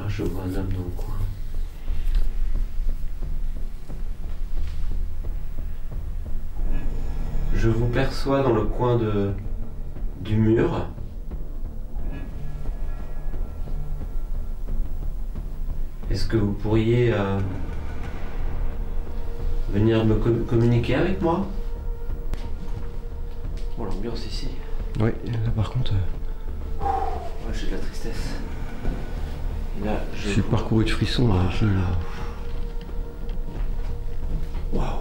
Là, je vois un homme dans le coin. Je vous perçois dans le coin du mur. Est-ce que vous pourriez venir me communiquer avec moi? Oh, l'ambiance ici. Oui, là par contre... Ouais, j'ai de la tristesse. Et là, je suis parcouru de frissons là. Waouh.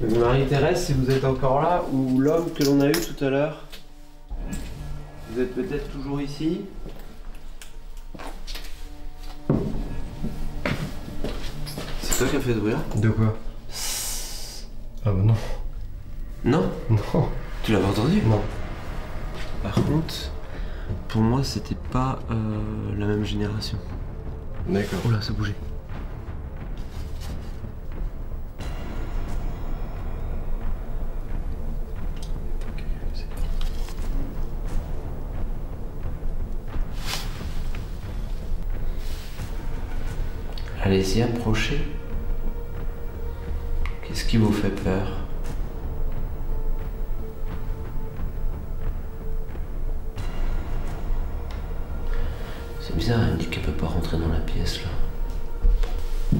Marie-Thérèse, si vous êtes encore là, ou l'homme que l'on a eu tout à l'heure, vous êtes peut-être toujours ici? C'est toi qui as fait ce bruit-là? De quoi? Ah bah non. Non? Non. Tu l'avais entendu? Non. Par contre, pour moi, c'était pas la même génération. D'accord. Oh là, ça bougeait. Allez-y, approchez. Qu'est-ce qui vous fait peur? C'est bizarre, elle me dit qu'elle peut pas rentrer dans la pièce là.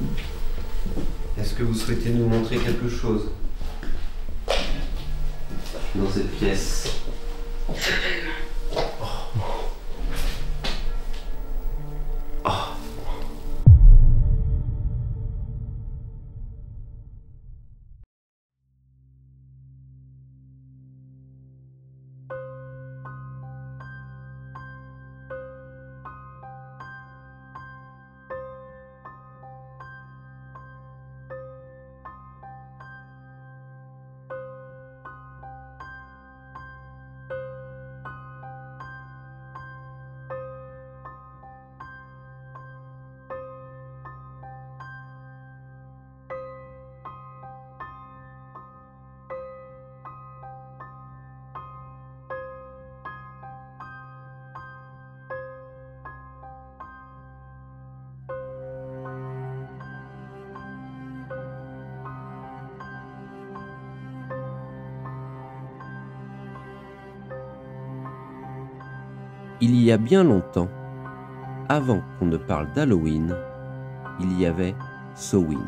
Est-ce que vous souhaitez nous montrer quelque chose dans cette pièce? Il y a bien longtemps, avant qu'on ne parle d'Halloween, il y avait Samhain,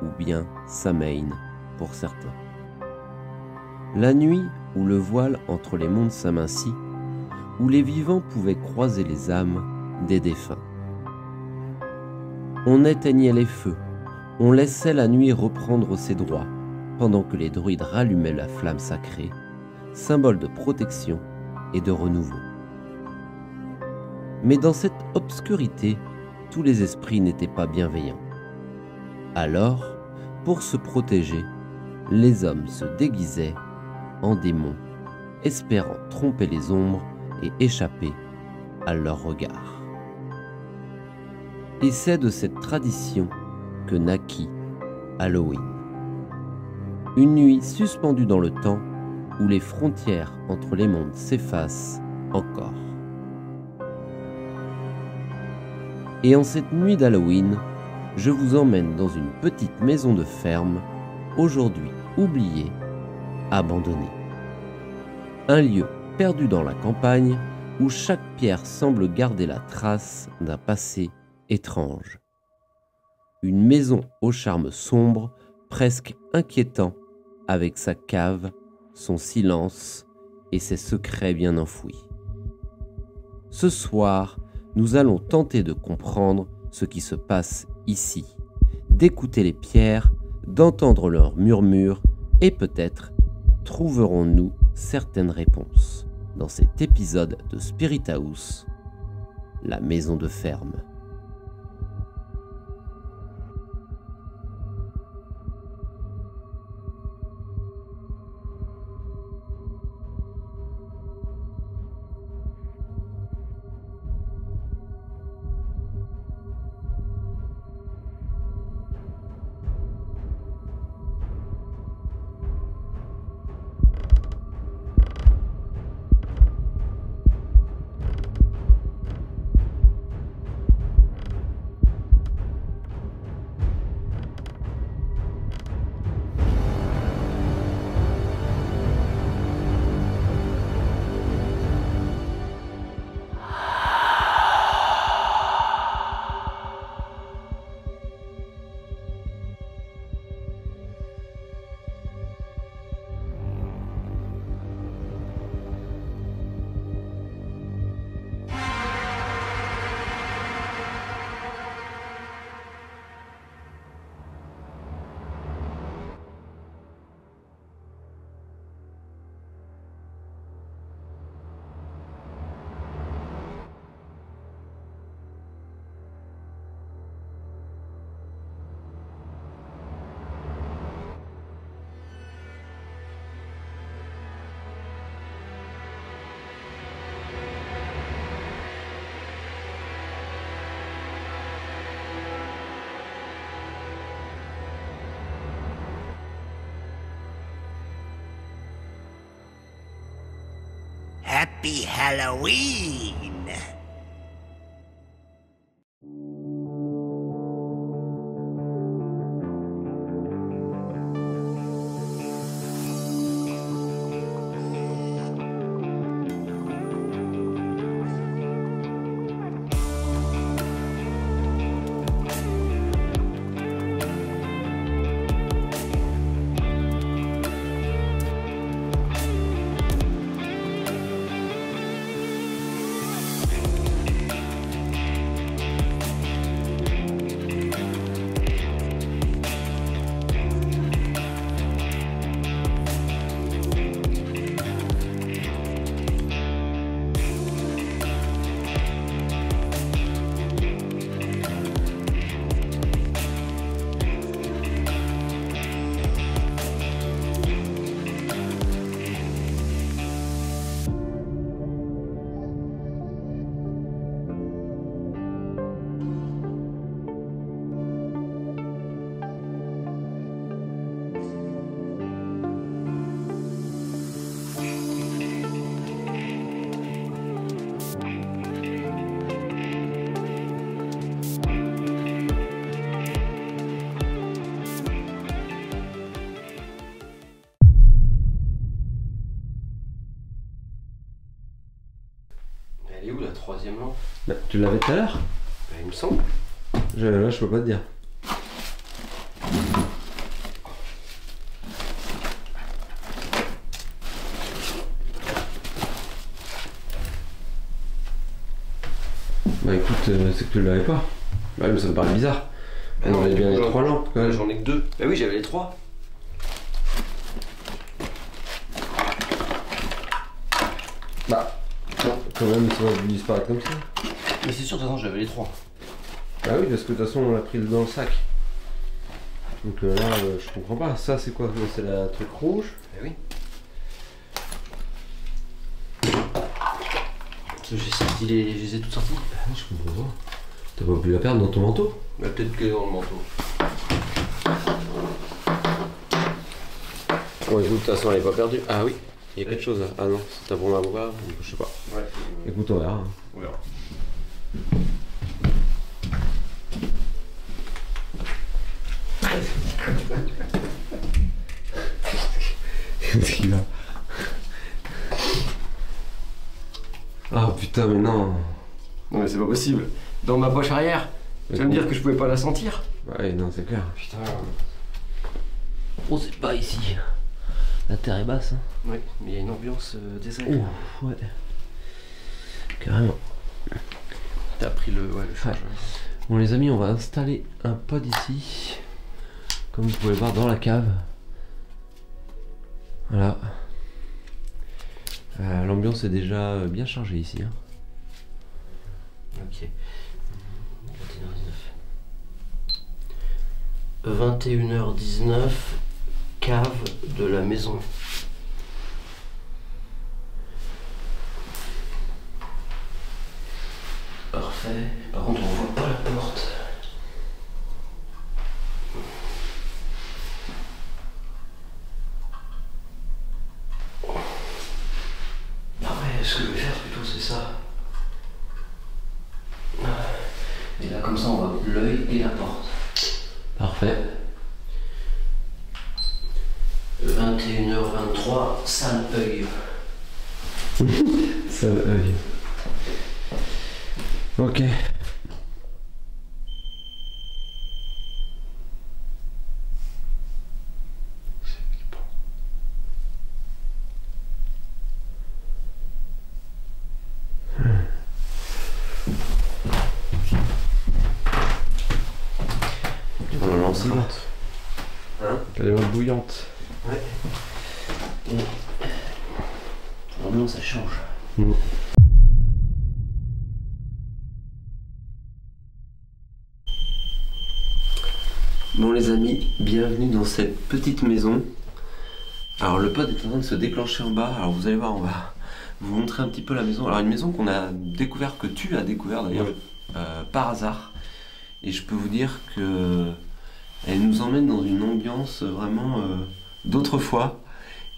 ou bien Samhain pour certains. La nuit où le voile entre les mondes s'amincit, où les vivants pouvaient croiser les âmes des défunts. On éteignait les feux, on laissait la nuit reprendre ses droits, pendant que les druides rallumaient la flamme sacrée, symbole de protection et de renouveau. Mais dans cette obscurité, tous les esprits n'étaient pas bienveillants. Alors, pour se protéger, les hommes se déguisaient en démons, espérant tromper les ombres et échapper à leur regard. Et c'est de cette tradition que naquit Halloween. Une nuit suspendue dans le temps où les frontières entre les mondes s'effacent encore. Et en cette nuit d'Halloween, je vous emmène dans une petite maison de ferme, aujourd'hui oubliée, abandonnée. Un lieu perdu dans la campagne où chaque pierre semble garder la trace d'un passé étrange. Une maison au charme sombre, presque inquiétant, avec sa cave, son silence et ses secrets bien enfouis. Ce soir, nous allons tenter de comprendre ce qui se passe ici, d'écouter les pierres, d'entendre leurs murmures et peut-être trouverons-nous certaines réponses dans cet épisode de Spirit House, la maison de ferme. Happy Halloween! Elle est où la troisième lampe? Bah, tu l'avais tout à l'heure? Bah, il me semble. Là, je peux pas te dire. Bah écoute, c'est que tu l'avais pas. Bah mais ça me paraît bizarre. On avait bien les 3 lampes quand même. J'en ai que 2. Bah oui, j'avais les 3. Bah, non, quand même, ça va disparaître comme ça. Mais c'est sûr, de toute façon, j'avais les 3. Bah oui, parce que de toute façon, on l'a pris dans le sac. Donc là, je comprends pas. Ça, c'est quoi? C'est la truc rouge? Bah oui. Je les ai toutes sorties. Ah, je comprends pas. T'as pas pu la perdre dans ton manteau? Bah peut-être que dans le manteau. Bon, écoute, de toute façon, elle est pas perdue. Ah oui, il y a quelque chose là. Ah non, c'est ta bombe à boire, je sais pas. Ouais. Écoute, on verra. On verra. Qu'est-ce qu'il a? Ah putain, mais non. Non mais c'est pas possible. Dans ma poche arrière. Tu vas me dire que je pouvais pas la sentir? Ouais, non, c'est clair. Putain. Oh, c'est pas ici. La terre est basse. Hein. Ouais, mais il y a une ambiance désagréable. Ouh, ouais. Carrément. T'as pris le charge. Bon les amis, on va installer un pod ici. Comme vous pouvez le voir dans la cave. Voilà. L'ambiance est déjà bien chargée ici. Hein. Ok. 21h19, cave de la maison. Parfait. Par contre, on voit pas la porte. Ah ouais, ce que je vais faire plutôt, c'est ça. Et là, comme ça, on voit l'œil et la porte. Parfait. 21h23, sale œil. Sale œil. Ok. On va lancer là. Hein? Elle est bouillante. Ouais. L'ambiance ça change. Mm. Bon les amis, bienvenue dans cette petite maison. Alors le pod est en train de se déclencher en bas. Alors vous allez voir, on va vous montrer un petit peu la maison. Alors une maison qu'on a découvert, que tu as découvert d'ailleurs, par hasard. Et je peux vous dire que elle nous emmène dans une ambiance vraiment d'autrefois.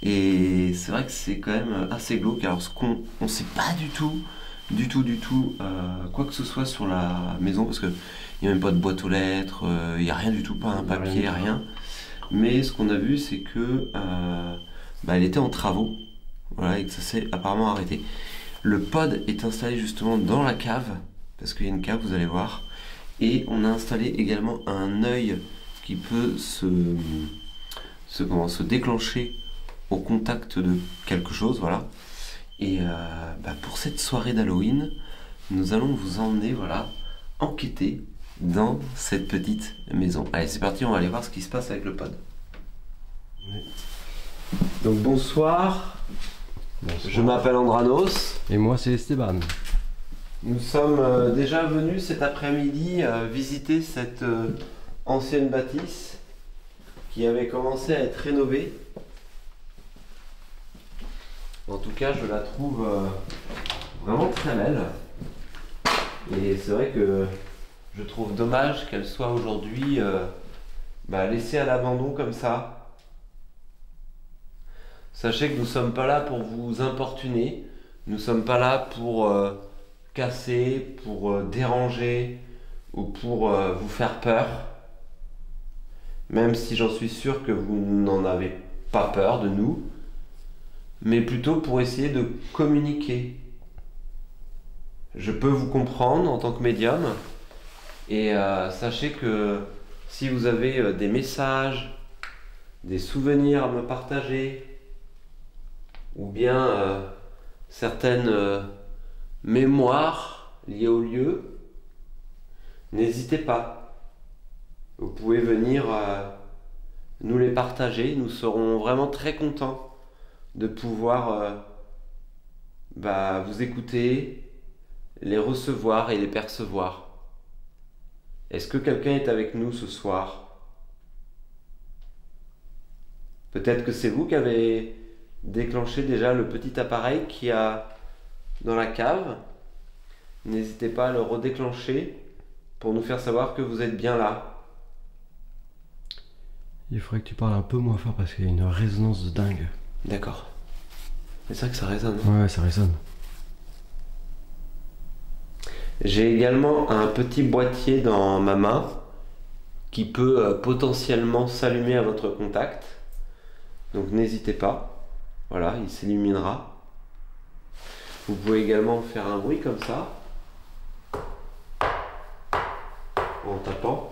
Et c'est vrai que c'est quand même assez glauque. Alors, on sait pas du tout, quoi que ce soit sur la maison, parce qu'il n'y a même pas de boîte aux lettres, il n'y a rien du tout, pas un papier, rien. Mais ce qu'on a vu, c'est que elle était en travaux, voilà, et que ça s'est apparemment arrêté. Le pod est installé justement dans la cave, parce qu'il y a une cave, vous allez voir. Et on a installé également un œil qui peut se déclencher au contact de quelque chose, voilà. Et pour cette soirée d'Halloween, nous allons vous emmener, voilà, enquêter dans cette petite maison. Allez, c'est parti, on va aller voir ce qui se passe avec le pod. Donc bonsoir. Je m'appelle Andranos. Et moi, c'est Esteban. Nous sommes déjà venus cet après-midi visiter cette ancienne bâtisse qui avait commencé à être rénovée. En tout cas, je la trouve vraiment très belle. Et c'est vrai que je trouve dommage qu'elle soit aujourd'hui laissée à l'abandon comme ça. Sachez que nous ne sommes pas là pour vous importuner. Nous ne sommes pas là pour casser, pour déranger ou pour vous faire peur. Même si j'en suis sûr que vous n'en avez pas peur de nous. Mais plutôt pour essayer de communiquer. Je peux vous comprendre en tant que médium, et sachez que si vous avez des messages, des souvenirs à me partager, ou bien certaines mémoires liées au lieu, n'hésitez pas. Vous pouvez venir nous les partager, nous serons vraiment très contents de pouvoir vous écouter, les recevoir et les percevoir. Est-ce que quelqu'un est avec nous ce soir? Peut-être que c'est vous qui avez déclenché déjà le petit appareil qu'il y a dans la cave. N'hésitez pas à le redéclencher pour nous faire savoir que vous êtes bien là. Il faudrait que tu parles un peu moins fort parce qu'il y a une résonance de dingue. D'accord. C'est vrai que ça résonne. Ouais, ça résonne. J'ai également un petit boîtier dans ma main qui peut potentiellement s'allumer à votre contact. Donc n'hésitez pas. Voilà, il s'illuminera. Vous pouvez également faire un bruit comme ça en tapant.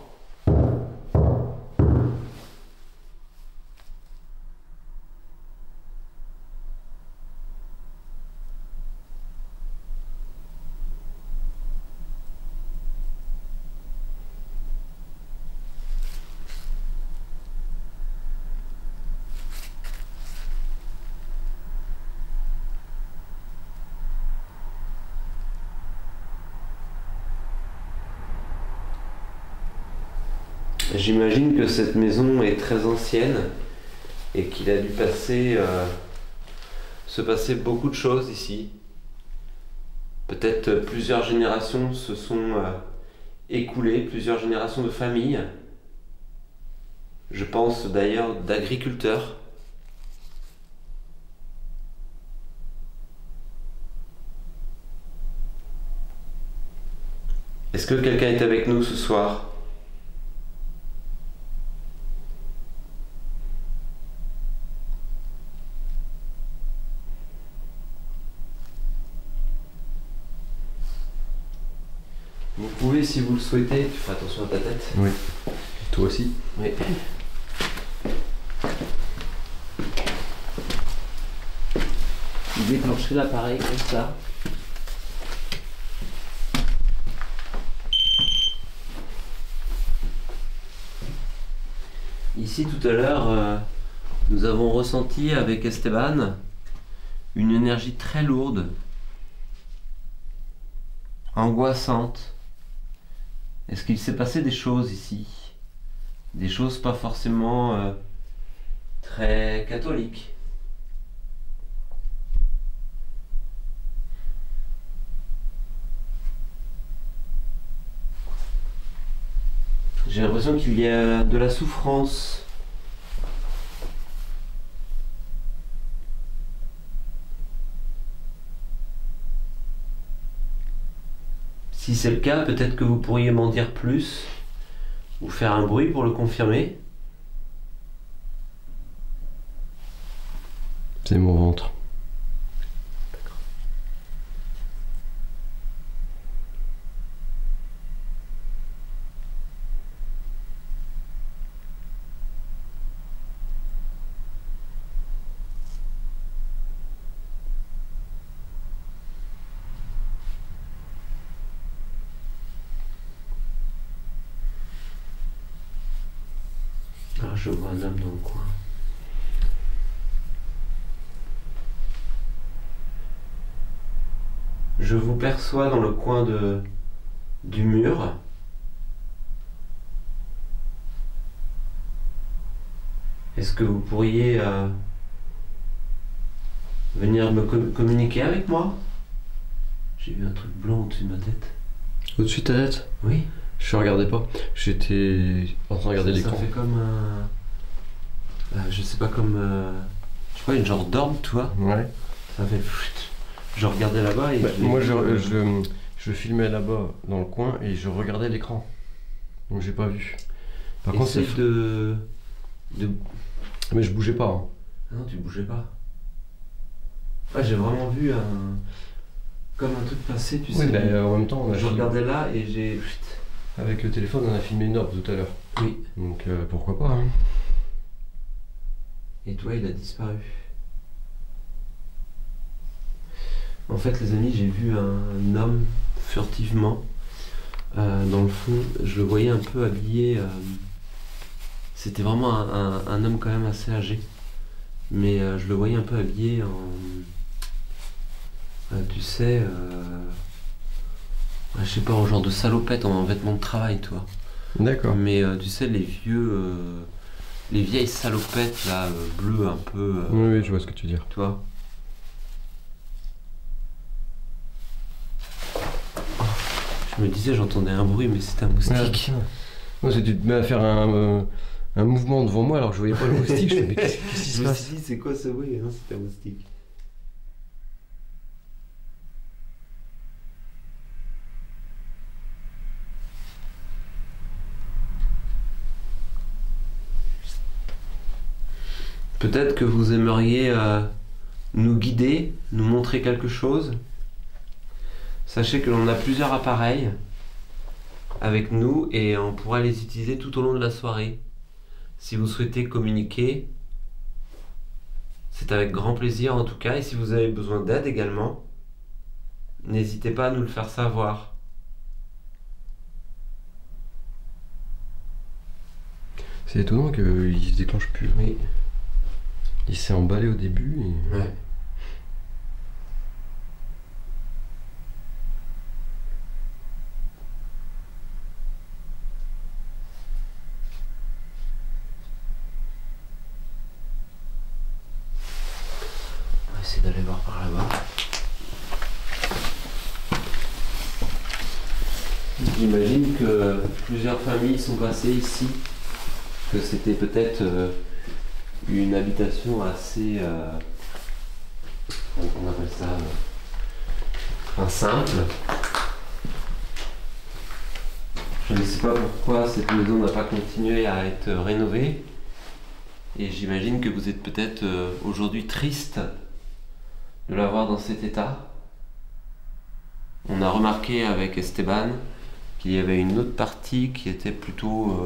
J'imagine que cette maison est très ancienne et qu'il a dû se passer beaucoup de choses ici. Peut-être plusieurs générations se sont écoulées, plusieurs générations de familles. Je pense d'ailleurs d'agriculteurs. Est-ce que quelqu'un est avec nous ce soir ? Vous pouvez, si vous le souhaitez, tu feras attention à ta tête. Oui. Toi aussi. Oui. Déclencher l'appareil comme ça. Ici tout à l'heure, nous avons ressenti avec Esteban une énergie très lourde, angoissante. Est-ce qu'il s'est passé des choses ici? Des choses pas forcément très catholiques. J'ai l'impression qu'il y a de la souffrance. Si c'est le cas, peut-être que vous pourriez m'en dire plus ou faire un bruit pour le confirmer. C'est mon ventre. Ah, je vois un homme dans le coin. Je vous perçois dans le coin du mur. Est-ce que vous pourriez venir me communiquer avec moi? J'ai vu un truc blanc au-dessus de ma tête. Au-dessus de ta tête? Oui. Je regardais pas. J'étais en train de regarder l'écran. Ça fait comme un... je sais pas, comme... je sais pas, une genre d'orbe, tu vois. Ouais. Ça fait... Je regardais là-bas et... Moi, je filmais là-bas, dans le coin, et je regardais l'écran. Donc j'ai pas vu. Par contre, Essaye de... Mais je bougeais pas. Hein. Non, tu bougeais pas. Ah, j'ai vraiment vu un... Comme un truc passer, tu sais. Oui, en même temps, on a Je regardais là et j'ai... Avec le téléphone, on a filmé une orbe tout à l'heure. Oui. Donc pourquoi pas. Hein. Et toi, il a disparu. En fait, les amis, j'ai vu un homme furtivement dans le fond. Je le voyais un peu habillé. C'était vraiment un homme quand même assez âgé. Mais je le voyais un peu habillé en... tu sais... je sais pas, en genre de salopette, en vêtements de travail, toi. D'accord. Mais tu sais, les vieilles salopettes là, bleues un peu. Oui, je vois ce que tu veux dire. Tu vois. Je me disais, j'entendais un bruit, mais c'était un moustique. Moi, tu te mets à faire un mouvement devant moi alors que je voyais pas le moustique. Je me dis, mais qu'est-ce qui se Je me passe? suis dit, c'est quoi ce bruit? Non, c'était un moustique. Peut-être que vous aimeriez nous guider, nous montrer quelque chose. Sachez que l'on a plusieurs appareils avec nous et on pourra les utiliser tout au long de la soirée. Si vous souhaitez communiquer, c'est avec grand plaisir en tout cas. Et si vous avez besoin d'aide également, n'hésitez pas à nous le faire savoir. C'est étonnant qu'il se déclenche plus. Oui. Il s'est emballé au début et... Ouais. On va essayer d'aller voir par là-bas. J'imagine que plusieurs familles sont passées ici, que c'était peut-être une habitation assez, on appelle ça, simple. Je ne sais pas pourquoi cette maison n'a pas continué à être rénovée, et j'imagine que vous êtes peut-être aujourd'hui triste de la voir dans cet état. On a remarqué avec Esteban qu'il y avait une autre partie qui était plutôt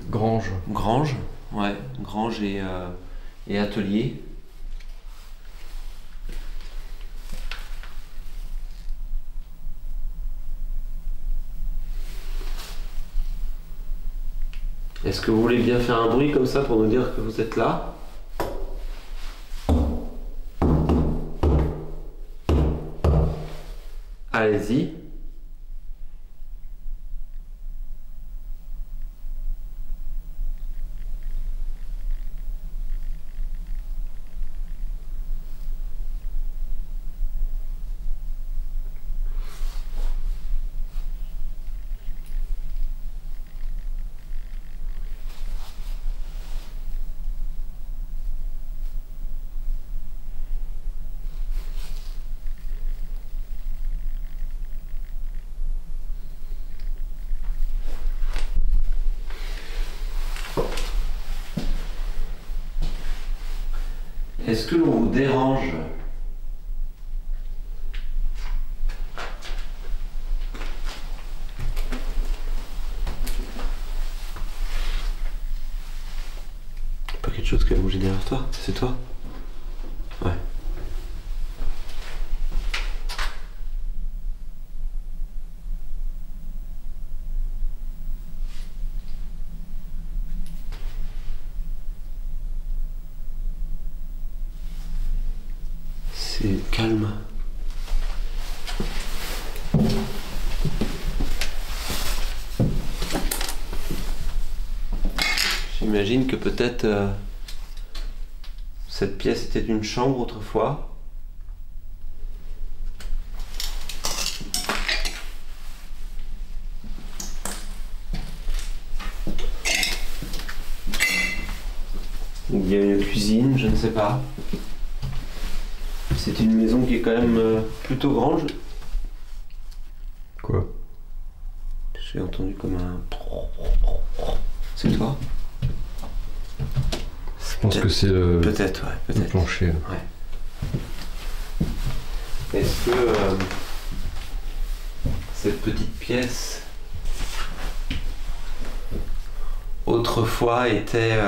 Grange. grange, ouais, grange et atelier. Est-ce que vous voulez bien faire un bruit comme ça pour nous dire que vous êtes là? Allez-y. Est-ce que l'on vous dérange? Pas quelque chose qui a bougé derrière toi? C'est toi? Ouais. C'est calme. J'imagine que peut-être cette pièce était une chambre autrefois. Il y a une cuisine, je ne sais pas. C'est une maison qui est quand même plutôt grande. Quoi? J'ai entendu comme un... C'est toi? Je pense que c'est le Peut-être, ouais, le peut-être. plancher. Ouais. Est-ce que cette petite pièce autrefois était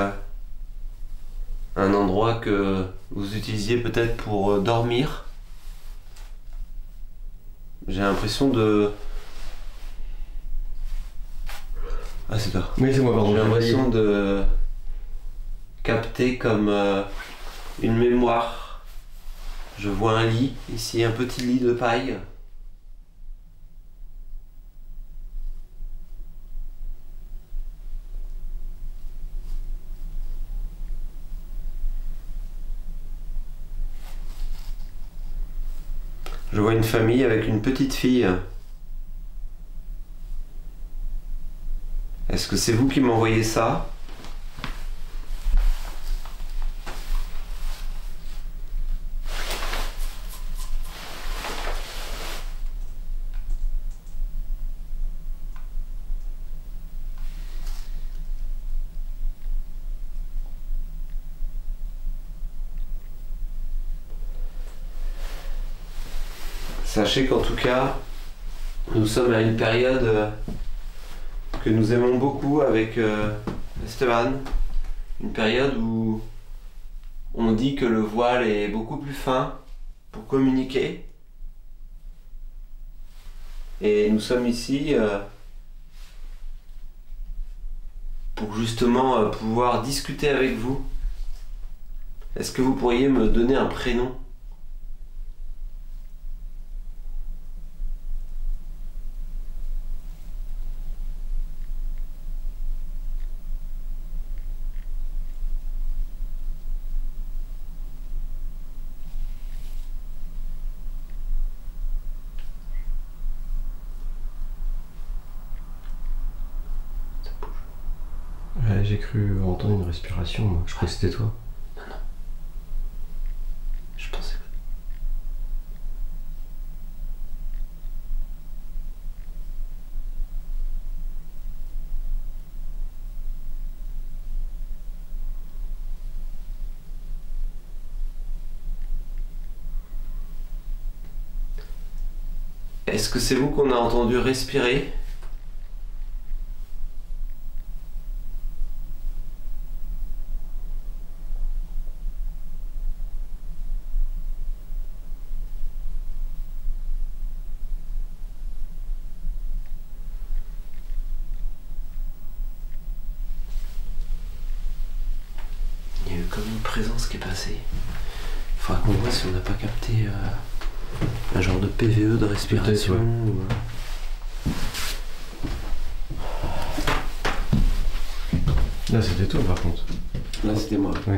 un endroit que vous utilisiez peut-être pour dormir? J'ai l'impression de... Ah, c'est toi. Oui, c'est moi, pardon. J'ai l'impression de capter comme une mémoire. Je vois un lit, ici un petit lit de paille. Je vois une famille avec une petite fille. Est-ce que c'est vous qui m'envoyez ça? Sachez qu'en tout cas, nous sommes à une période que nous aimons beaucoup avec Esteban. Une période où on dit que le voile est beaucoup plus fin pour communiquer. Et nous sommes ici pour justement pouvoir discuter avec vous. Est-ce que vous pourriez me donner un prénom ? Ouais, j'ai cru entendre une respiration, moi. Je crois que c'était toi. Je pensais que... Est-ce que c'est vous qu'on a entendu respirer ? Il y a eu comme une présence qui est passée. Il faudra qu'on voit si on n'a pas capté un genre de PVE de respiration. Peut-être, Là, c'était toi, par contre. Là, c'était moi. Oui.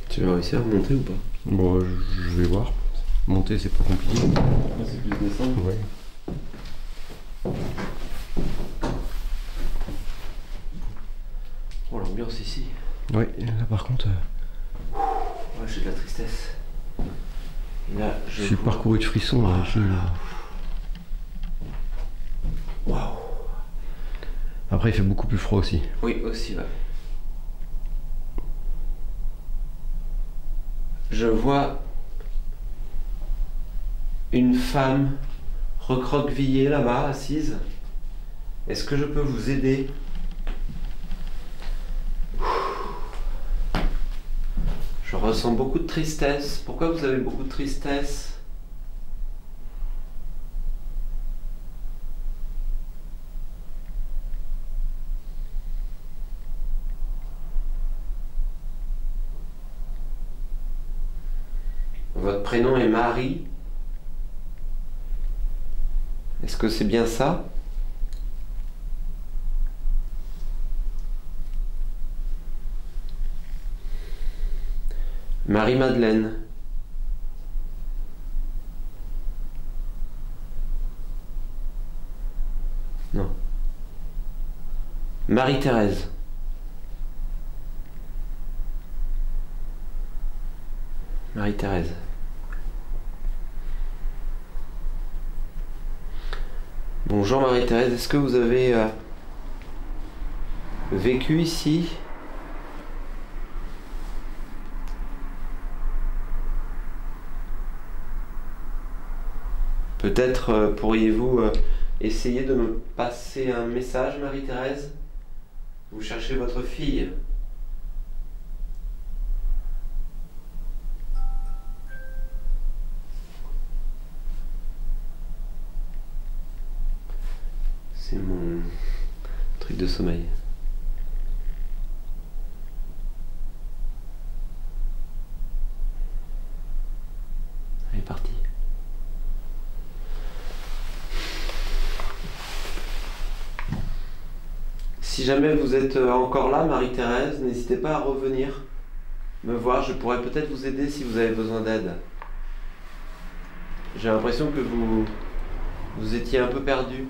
Tu vas réussir à monter ou pas ? Bon, je vais voir. Monter, c'est pas compliqué. C'est plus descendre. Ouais. Oh, l'ambiance ici. Oui, là par contre. Ouais, j'ai de la tristesse. Et là, Je suis parcouru de frissons. Là, Waouh. Après, il fait beaucoup plus froid aussi. Oui, aussi, ouais. Je vois une femme recroquevillée là-bas, assise. Est-ce que je peux vous aider? Je ressens beaucoup de tristesse. Pourquoi vous avez beaucoup de tristesse? Votre prénom est Marie. Est-ce que c'est bien ça? Marie-Madeleine. Non. Marie-Thérèse. Marie-Thérèse. Bonjour Marie-Thérèse, est-ce que vous avez vécu ici? Peut-être pourriez-vous essayer de me passer un message, Marie-Thérèse? Vous cherchez votre fille. C'est mon truc de sommeil. Elle est partie. Si jamais vous êtes encore là, Marie-Thérèse, n'hésitez pas à revenir me voir. Je pourrais peut-être vous aider si vous avez besoin d'aide. J'ai l'impression que vous étiez un peu perdu.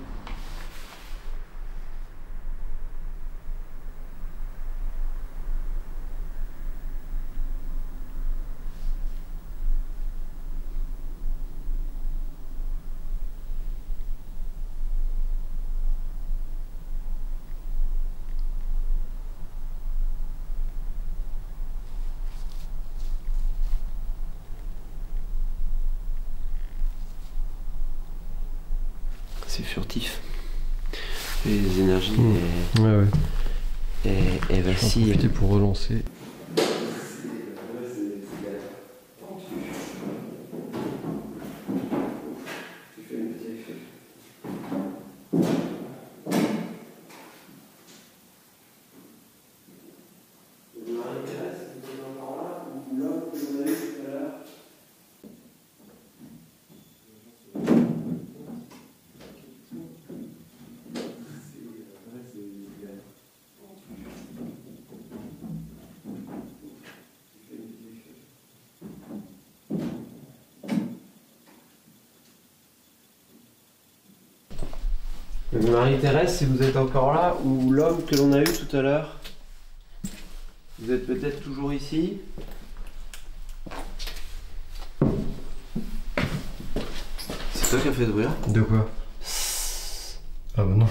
C'est furtif. Les énergies et vacillent. Je vais en profiter pour relancer. Marie-Thérèse, si vous êtes encore là, ou l'homme que l'on a eu tout à l'heure, vous êtes peut-être toujours ici. C'est toi qui as fait ce bruit-là? De quoi? Ah bah non.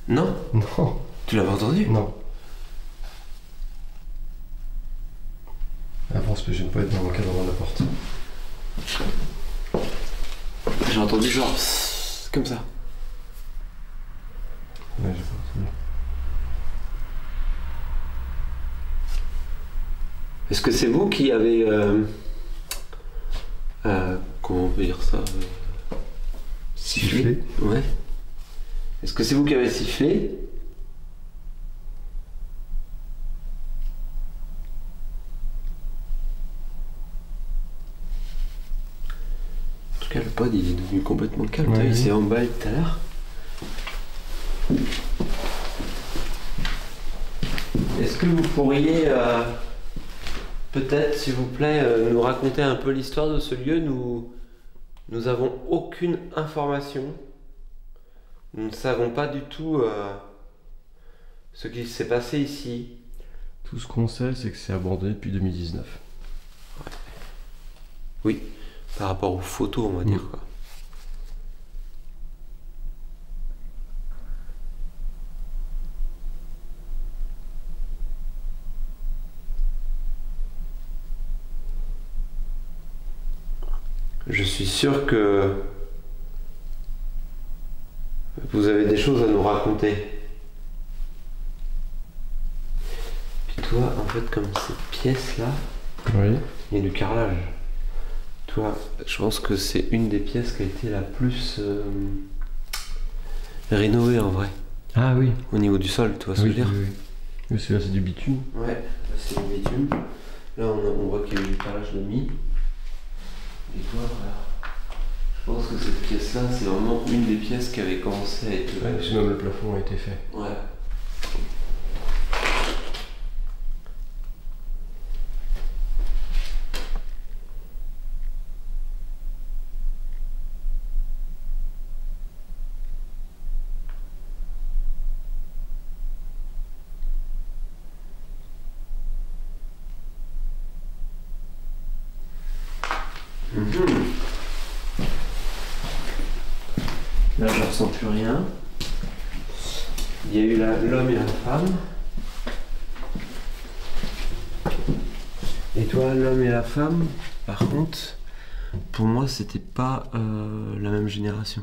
Non? Non. Tu l'avais entendu? Non. Avance, mais j'aime pas être dans l'encadrement de la porte. J'ai entendu genre comme ça. Ouais, j'ai pas entendu. Est-ce que c'est vous qui avez... comment on peut dire ça? Sifflé? Ouais. Est-ce que c'est vous qui avez sifflé? En tout cas, le pod il est devenu complètement calme. Ouais, Il oui. s'est emballé tout à l'heure. Est-ce que vous pourriez peut-être, s'il vous plaît, nous raconter un peu l'histoire de ce lieu? Nous avons aucune information. Nous ne savons pas du tout ce qui s'est passé ici. Tout ce qu'on sait, c'est que c'est abandonné depuis 2019. Oui, par rapport aux photos, on va dire quoi. Je suis sûr que vous avez des choses à nous raconter. Puis toi, en fait, comme cette pièce-là, Oui. il y a du carrelage. Toi, je pense que c'est une des pièces qui a été la plus rénovée en vrai. Ah oui. Au niveau du sol, tu vois ce que je veux dire? Oui, celui-là c'est du bitume. Ouais, là c'est du bitume. Là on voit qu'il y a eu du carrelage de mie. Et toi, voilà. Je pense que cette pièce-là, c'est vraiment une des pièces qui avait commencé à être. Ouais, sinon le plafond a été fait. Ouais. Là, je ressens plus rien. Il y a eu l'homme et la femme. Et toi, l'homme et la femme, par contre, pour moi, c'était pas la même génération.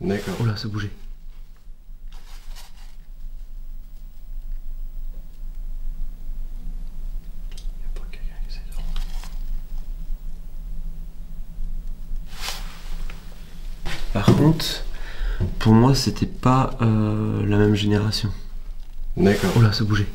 D'accord. Oh là, ça bougeait. Il n'y a pas quelqu'un qui essaie de... Par contre, pour moi, c'était pas la même génération. D'accord. Oh là, ça bougeait.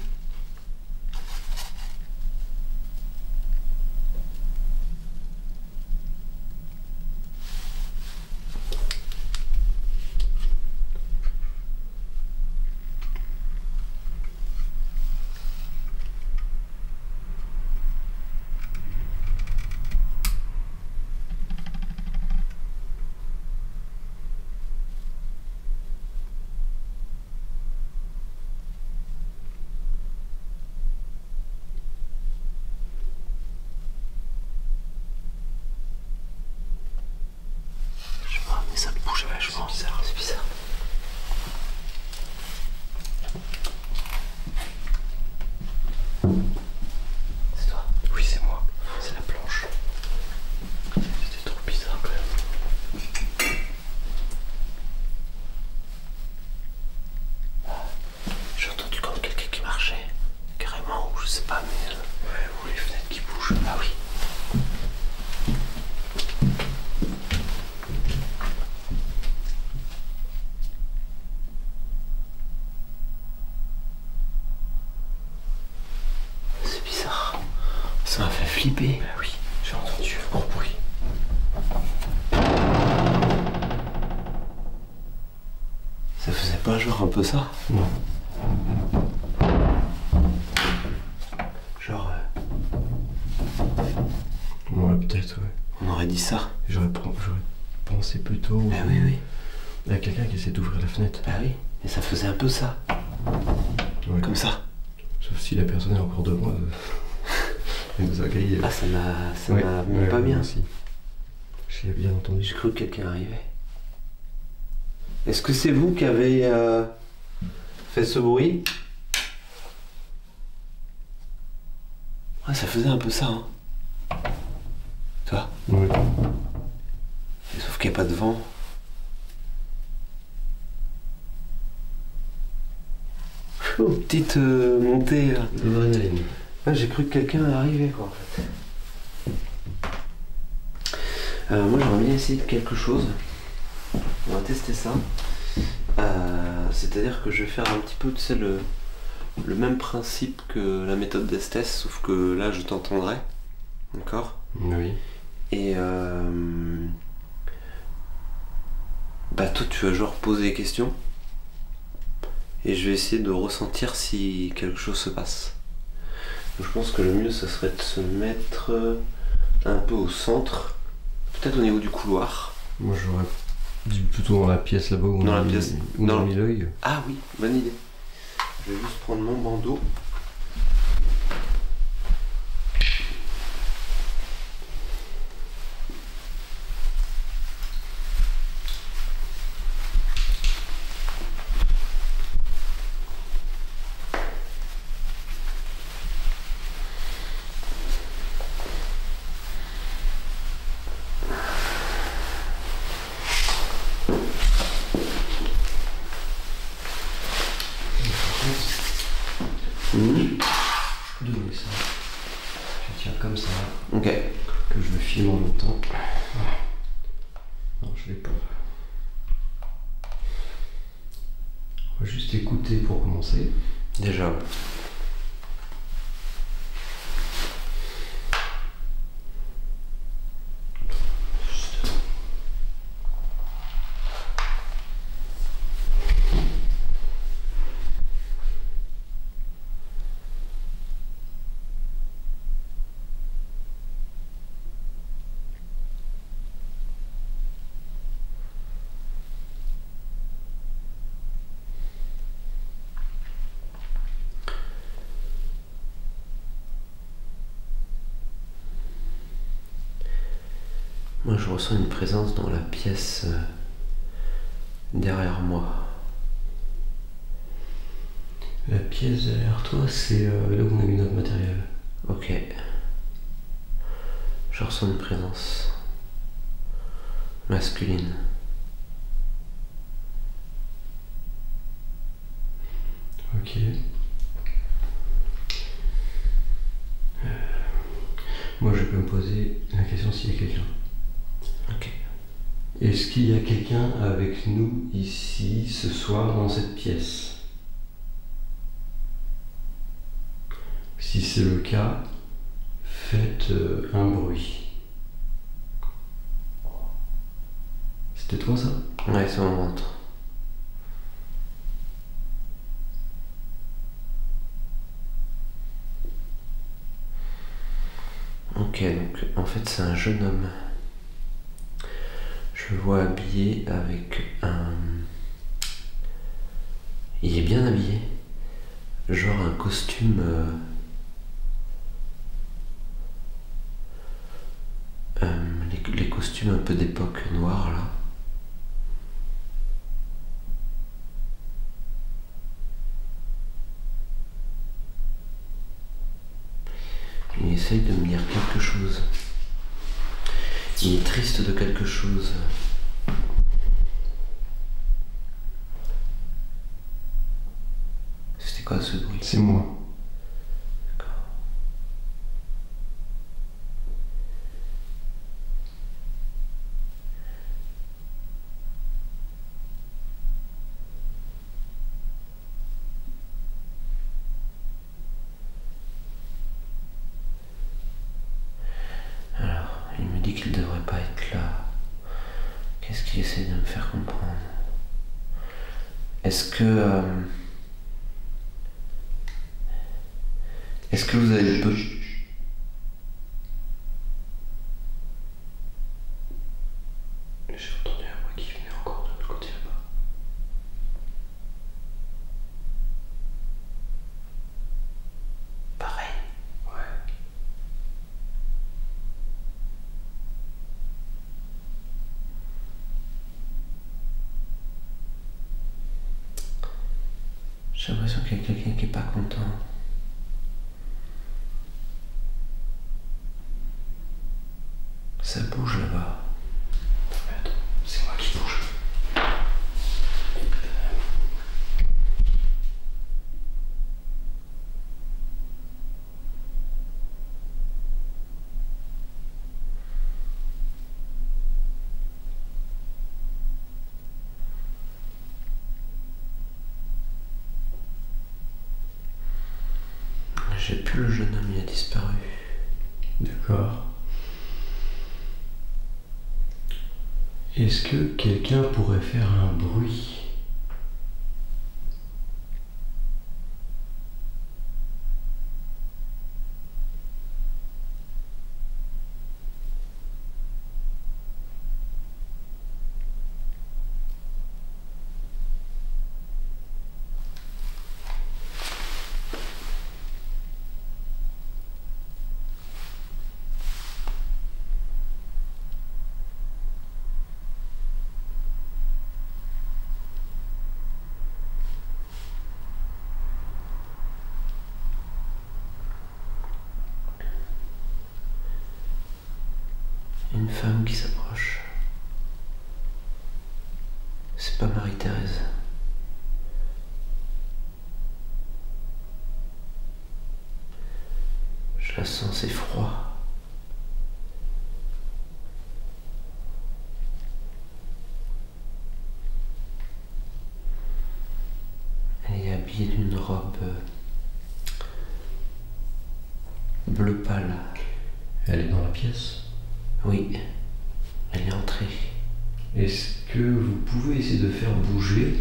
Mais ça bouge vachement. C'est bizarre, c'est bizarre. C'est toi? Oui, c'est moi. C'est la planche. C'était trop bizarre quand même. J'ai entendu comme quelqu'un qui marchait. Carrément, ou je sais pas, mais. Ouais, ou les fenêtres qui bougent. Ah oui. C'est bizarre. Ça m'a fait flipper. Ah oui, j'ai entendu un gros bruit. Ça faisait pas genre un peu ça? Non. Genre, Ouais, peut-être, ouais. on aurait dit ça. J'aurais pensé plutôt Ah oui, oui. à quelqu'un qui essaie d'ouvrir la fenêtre. Ah oui. Et ça faisait un peu ça. Ouais. Comme ça. Sauf si la personne est encore de moi. Elle nous a grillé. Ah, ça m'a mis pas bien. Aussi. J'ai bien entendu. J'ai cru que quelqu'un arrivait. Est-ce que c'est vous qui avez fait ce bruit? Ouais, ça faisait un peu ça, hein. Toi? Ouais. Sauf qu'il n'y a pas de vent. Petite montée. L'adrénaline. Ouais, j'ai cru que quelqu'un arrivait, quoi, en fait. Moi, j'aimerais bien essayer de quelque chose. On va tester ça. C'est-à-dire que je vais faire un petit peu, tu sais, le même principe que la méthode d'Estes, sauf que là, je t'entendrai. D'accord? Oui. Et bah, toi, tu vas genre poser des questions. Et je vais essayer de ressentir si quelque chose se passe. Donc, je pense que le mieux, ça serait de se mettre un peu au centre, peut-être au niveau du couloir. Moi, j'aurais dit plutôt dans la pièce là-bas où Dans on la a pièce. où on Dans- a mis l'œil. Ah oui, bonne idée. Je vais juste prendre mon bandeau. Ok. Que je filme en même temps. Voilà. Non, je l'ai pas. On va juste écouter pour commencer. Déjà. Moi, je ressens une présence dans la pièce derrière moi. La pièce derrière toi, c'est là où on a mis notre matériel. Ok. Je ressens une présence masculine. Ok. Moi, je peux me poser la question s'il y a quelqu'un. Ok. Est-ce qu'il y a quelqu'un avec nous ici, ce soir, dans cette pièce? Si c'est le cas, faites un bruit. C'était toi ça? Ouais, c'est mon ventre. Ok, donc en fait c'est un jeune homme. Je le vois habillé avec un... Il est bien habillé. Genre un costume... les costumes un peu d'époque noire là. Il essaye de me dire quelque chose. Il est triste de quelque chose. C'était quoi ce bruit? C'est moi. D'accord. Alors, il me dit qu'il ne devrait pas être là. Qu'est-ce qu'il essaie de me faire comprendre? Est-ce que... Est-ce que vous avez peu... J'ai entendu un bruit qui venait encore de l'autre côté là-bas. Pareil. Ouais. J'ai l'impression qu'il y a quelqu'un qui est pas content. Ça bouge là-bas. Mais attends, c'est moi qui bouge. J'ai plus le jeune homme, il a disparu. D'accord. Est-ce que quelqu'un pourrait faire un bruit? Une femme qui s'approche. C'est pas Marie-Thérèse. Je la sens, c'est froid. habillée d'une robe bleu pâle. Elle est dans la pièce. Oui, elle est entrée. Est-ce que vous pouvez essayer de faire bouger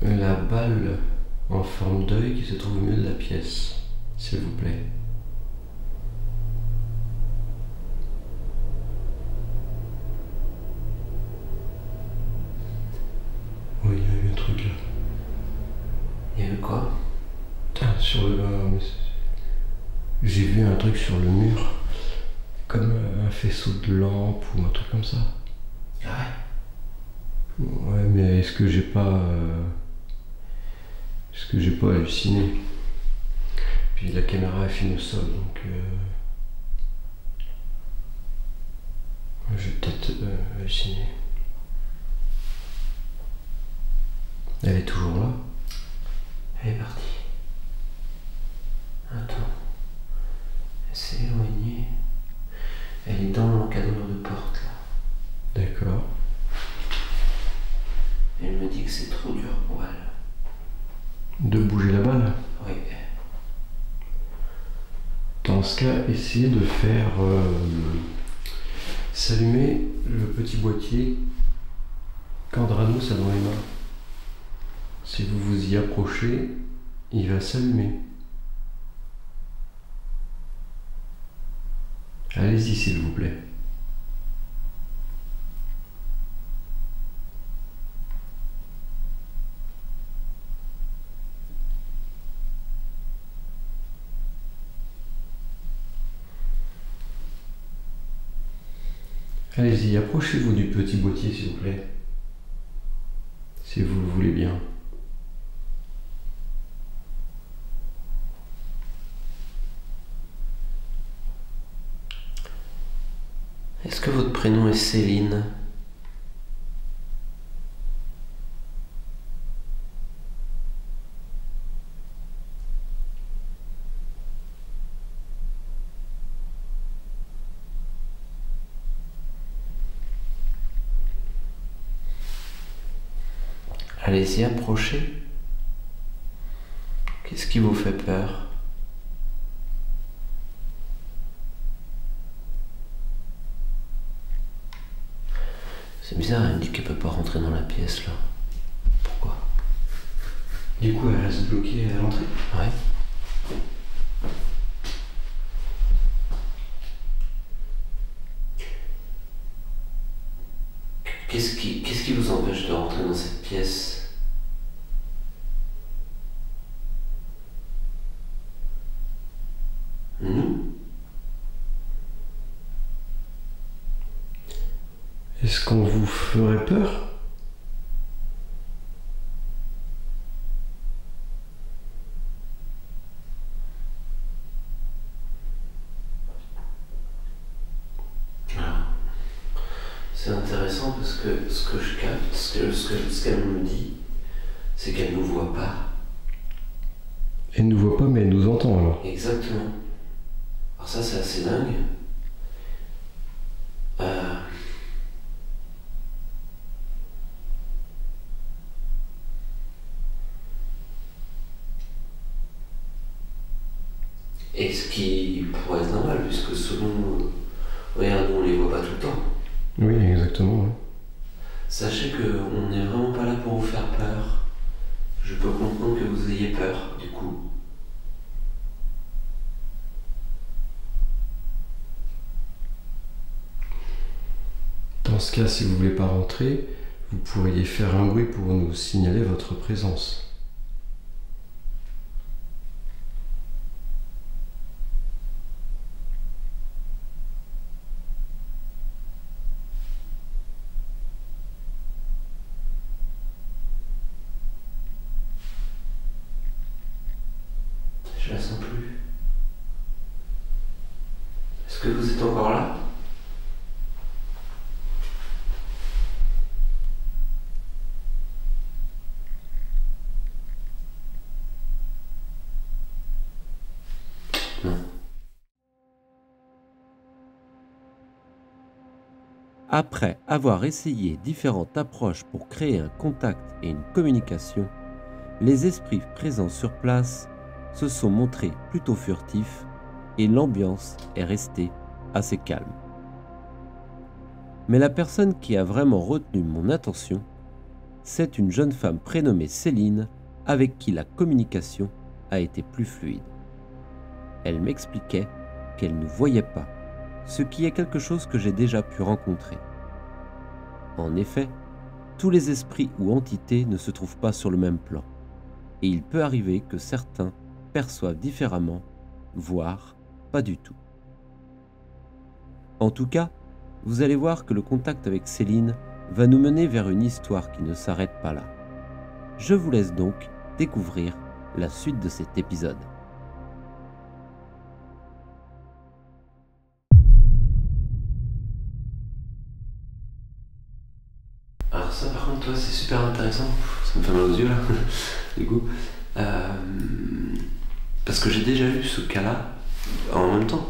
la balle en forme d'œil qui se trouve au milieu de la pièce, s'il vous plaît? Oui, il y a eu un truc là. Il y a eu quoi? Ah, sur le... j'ai vu un truc sur le mur, comme un faisceau de lampe ou un truc comme ça. Ah ouais? Ouais, mais est-ce que j'ai pas... est-ce que j'ai pas halluciné? Puis la caméra est filmée au sol, donc... j'ai peut-être halluciné. Elle est toujours là? Elle est partie. Attends. Elle s'est éloignée. Elle est dans l'encadrure de porte là. D'accord. Elle me dit que c'est trop dur pour elle. De bouger la balle? Oui. Dans ce cas, essayez de faire s'allumer le petit boîtier qu'Andranos a dans les mains. Si vous vous y approchez, il va s'allumer. Allez-y, s'il vous plaît. Allez-y, approchez-vous du petit boîtier, s'il vous plaît. Si vous le voulez bien. Est-ce que votre prénom est Céline? Allez-y, approchez. Qu'est-ce qui vous fait peur? C'est bizarre, elle me dit qu'elle peut pas rentrer dans la pièce là. Pourquoi? Du coup, elle reste bloquée à l'entrée. Ouais. Qu'est-ce qui vous empêche de rentrer dans cette pièce? Nous? Est-ce qu'on vous ferait peur? C'est intéressant parce que ce que je capte, ce qu'elle me dit, c'est qu'elle ne nous voit pas. Elle ne nous voit pas, mais elle nous entend alors. Exactement. Alors ça, c'est assez dingue. Et ce qui pourrait être normal, puisque selon... regarde, on les voit pas tout le temps. Oui, exactement. Ouais. Sachez qu'on n'est vraiment pas là pour vous faire peur. Je peux comprendre que vous ayez peur, du coup. Dans ce cas, si vous ne voulez pas rentrer, vous pourriez faire un bruit pour nous signaler votre présence. Je la sens plus. Est-ce que vous êtes encore là? Non. Après avoir essayé différentes approches pour créer un contact et une communication, les esprits présents sur place se sont montrés plutôt furtifs et l'ambiance est restée assez calme. Mais la personne qui a vraiment retenu mon attention, c'est une jeune femme prénommée Céline avec qui la communication a été plus fluide. Elle m'expliquait qu'elle ne voyait pas, ce qui est quelque chose que j'ai déjà pu rencontrer. En effet, tous les esprits ou entités ne se trouvent pas sur le même plan, et il peut arriver que certains perçoivent différemment, voire pas du tout. En tout cas, vous allez voir que le contact avec Céline va nous mener vers une histoire qui ne s'arrête pas là. Je vous laisse donc découvrir la suite de cet épisode. Alors ça par contre toi c'est super intéressant, ça me fait mal aux yeux là, du coup. Parce que j'ai déjà eu ce cas-là, en même temps,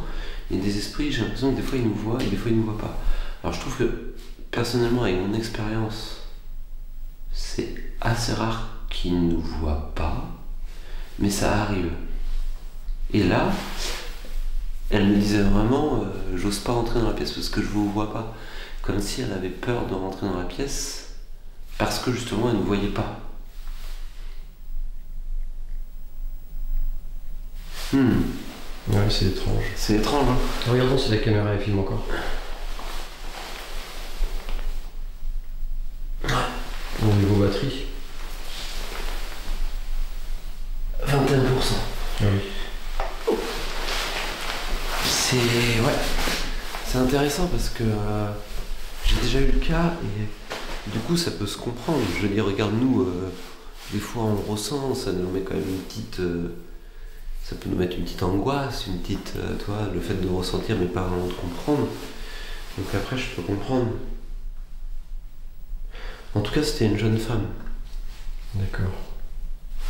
il y a des esprits, j'ai l'impression que des fois ils nous voient et des fois ils nous voient pas. Alors je trouve que personnellement avec mon expérience, c'est assez rare qu'ils ne nous voient pas, mais ça arrive. Et là, elle me disait vraiment, j'ose pas rentrer dans la pièce parce que je vous vois pas. Comme si elle avait peur de rentrer dans la pièce parce que justement elle ne voyait pas. Ouais, c'est étrange. C'est étrange, hein. Regardons si la caméra elle filme encore. Au niveau batterie. 21%. Ah oui. C'est intéressant parce que j'ai déjà eu le cas et du coup ça peut se comprendre. Je veux dire, regarde nous, des fois on le ressent, ça nous met quand même une petite... ça peut nous mettre une petite angoisse, une petite... toi, le fait de ressentir mais pas vraiment de comprendre. Donc après je peux comprendre. En tout cas c'était une jeune femme. D'accord.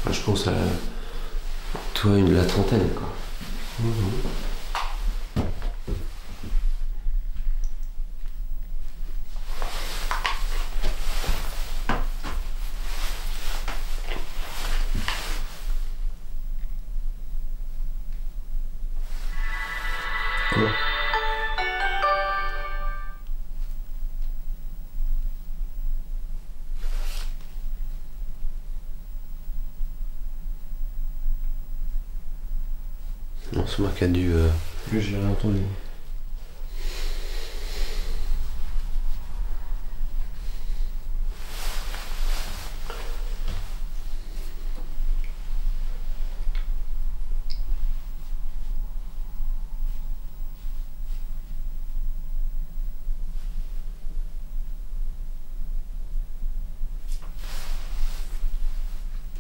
Enfin, je pense à... toi, la trentaine quoi. Quoi ? Non, c'est moi qui a dû... J'ai rien entendu.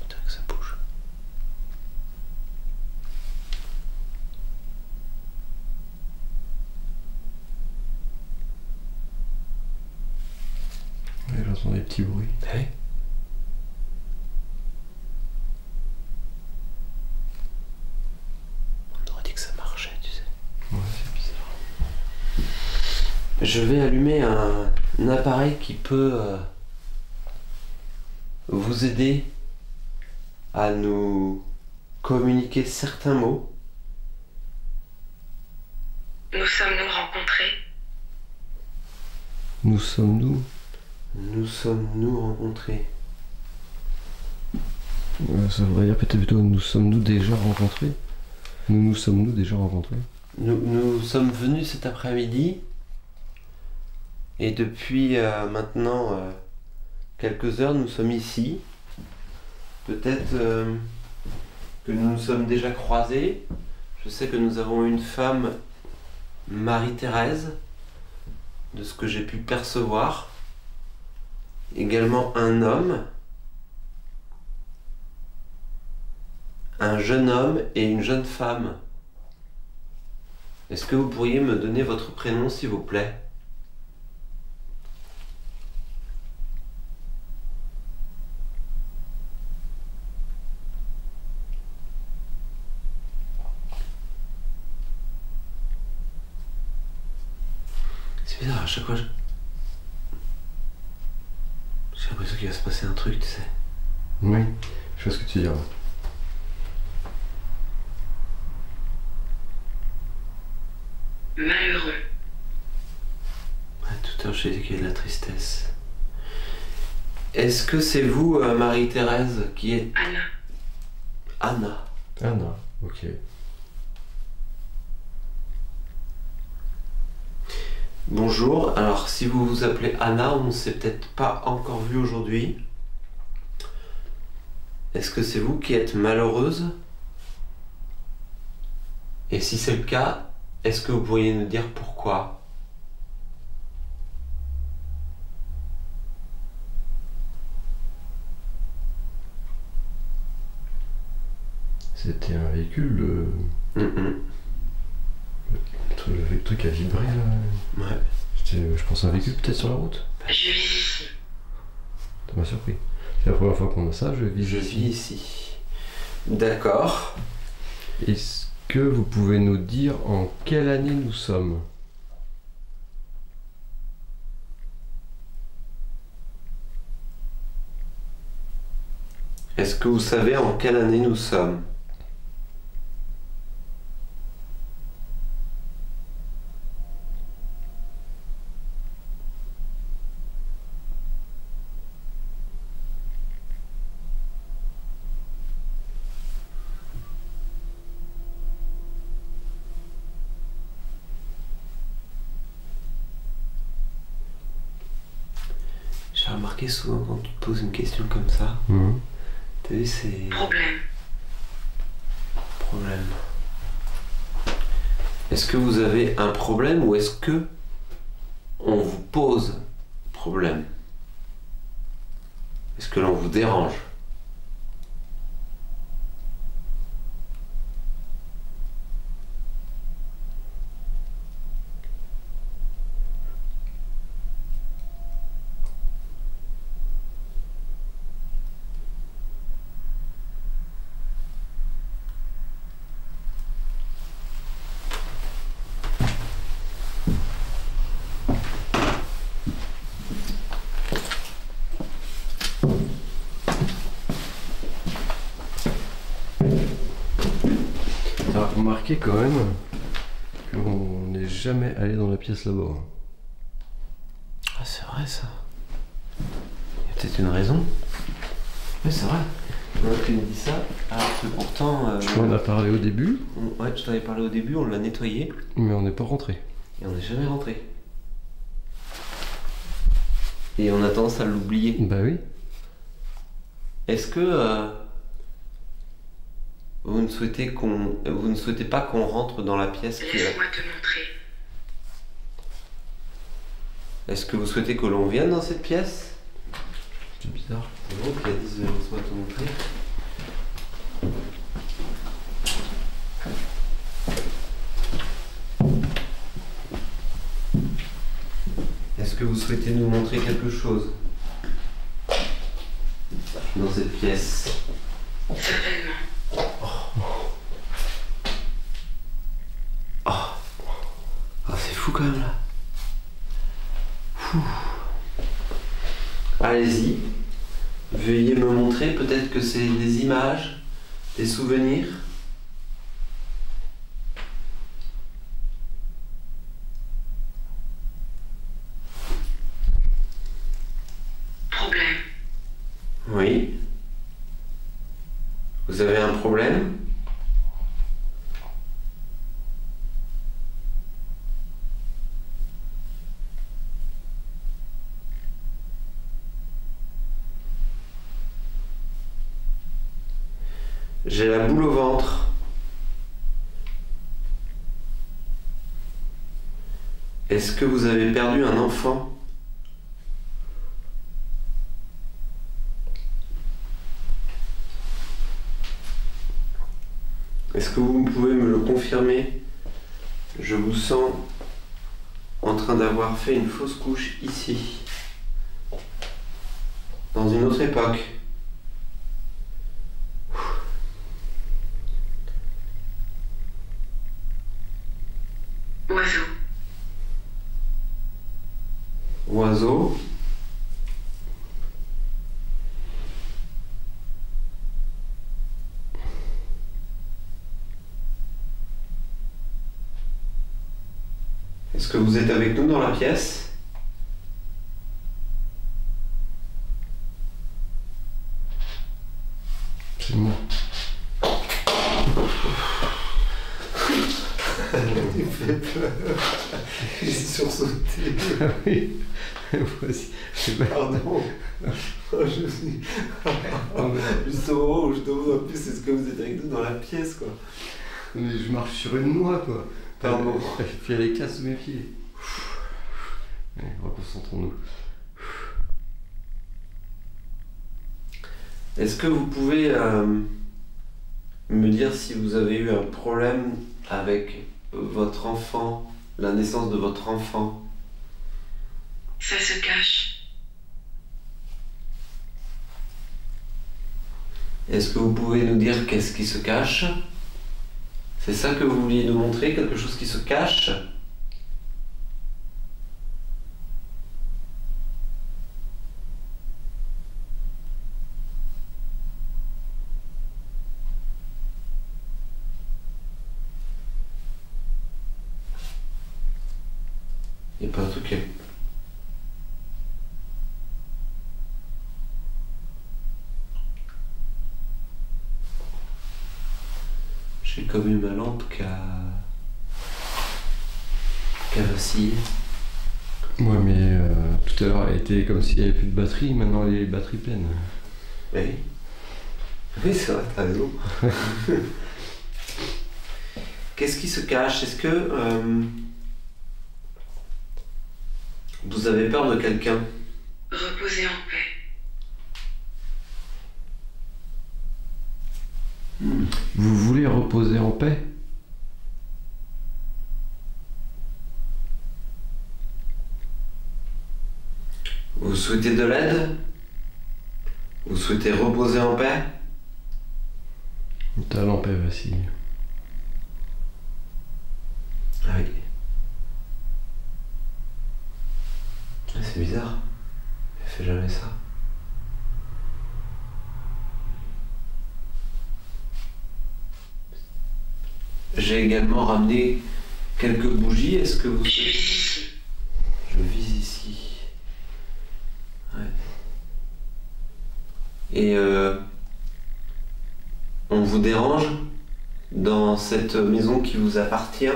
Putain que ça bouge. Ouais, j'entends des petits bruits. Ouais. On aurait dit que ça marchait, tu sais. Ouais, c'est bizarre. Je vais allumer un appareil qui peut vous aider à nous communiquer certains mots. Nous sommes-nous rencontrés? Nous sommes-nous? Nous sommes-nous rencontrés? Ça voudrait dire peut-être plutôt nous sommes-nous déjà rencontrés? Nous sommes-nous déjà rencontrés? Nous sommes venus cet après-midi et depuis maintenant quelques heures nous sommes ici. Peut-être que nous nous sommes déjà croisés. Je sais que nous avons une femme, Marie-Thérèse, de ce que j'ai pu percevoir. Également un homme, un jeune homme et une jeune femme. Est-ce que vous pourriez me donner votre prénom s'il vous plaît? C'est bizarre, à chaque fois j'ai l'impression qu'il va se passer un truc, tu sais. Oui. Je vois ce que tu veux dire. Malheureux. Tout à l'heure, j'ai dit qu'il y a de la tristesse. Est-ce que c'est vous, Marie-Thérèse, qui est... Anna. Anna. Anna, ok. Bonjour, alors si vous vous appelez Anna, on ne s'est peut-être pas encore vu aujourd'hui. Est-ce que c'est vous qui êtes malheureuse? Et si c'est le cas, est-ce que vous pourriez nous dire pourquoi? C'était un véhicule, le truc a vibré là. Ouais. Je pense à un véhicule peut-être sur la route. Je vis ici. Ça m'a surpris. C'est la première fois qu'on a ça, je vis Je ici. vis ici. D'accord. Est-ce que vous pouvez nous dire en quelle année nous sommes? Est-ce que vous savez en quelle année nous sommes? J'ai remarqué souvent quand tu te poses une question comme ça, t'as vu, c'est... Problème. Problème. Est-ce que vous avez un problème ou est-ce que on vous pose problème? Est-ce que l'on vous dérange? Alors, remarquez quand même qu'on n'est jamais allé dans la pièce là-bas. Ah, c'est vrai ça. Il y a peut-être une raison. Oui, c'est vrai. Maintenant que tu me dis ça, alors que pourtant... Tu en as parlé au début, Ouais, je t'en avais parlé au début, on l'a nettoyé mais on n'est pas rentré. et on n'est jamais rentré. Et on a tendance à l'oublier. Bah oui. Est-ce que vous ne souhaitez pas qu'on rentre dans la pièce qui est là? Laisse-moi te montrer. Est-ce que vous souhaitez que l'on vienne dans cette pièce? C'est bizarre. C'est bon, qu'il a dit laisse-moi te montrer. Est-ce que vous souhaitez nous montrer quelque chose dans cette pièce? Certainement. Ah, c'est fou quand même là. Allez-y. Veuillez me montrer, peut-être que c'est des images, des souvenirs. Problème. Oui. Vous avez un problème? J'ai la boule au ventre. Est-ce que vous avez perdu un enfant? Est-ce que vous pouvez me le confirmer? Je vous sens en train d'avoir fait une fausse couche ici, dans une autre époque. Oiseau. Oiseau. vous êtes avec nous dans la pièce? C'est moi. Il fait peur. Il est sursauté. Ah oui. Voici. Pardon. Je suis... Juste au moment où je demande en plus, est-ce que vous êtes avec nous dans la pièce, quoi? Mais je marche sur une noix, quoi. Pardon. Puis elle éclace sous mes pieds. Allez, reconcentrons-nous. Est-ce que vous pouvez me dire si vous avez eu un problème avec votre enfant, la naissance de votre enfant? Ça se cache. Est-ce que vous pouvez nous dire qu'est-ce qui se cache? C'est ça que vous vouliez nous montrer, quelque chose qui se cache? Il n'y a pas un truc. J'ai comme eu ma lampe qui a vacillé. Ouais, mais tout à l'heure, elle était comme s'il n'y avait plus de batterie. Maintenant, elle est batterie pleine. Oui. Oui, c'est vrai, t'as raison. Qu'est-ce qui se cache? Est-ce que vous avez peur de quelqu'un? Reposer en paix. Vous voulez reposer en paix? Vous souhaitez de l'aide? Vous souhaitez reposer en paix? Ta lampe elle vacille. Ah oui. Ah, c'est bizarre. Elle fait jamais ça. J'ai également ramené quelques bougies. Est-ce que vous... Je vis ici. Je vis ici. Ouais. Et on vous dérange dans cette maison qui vous appartient?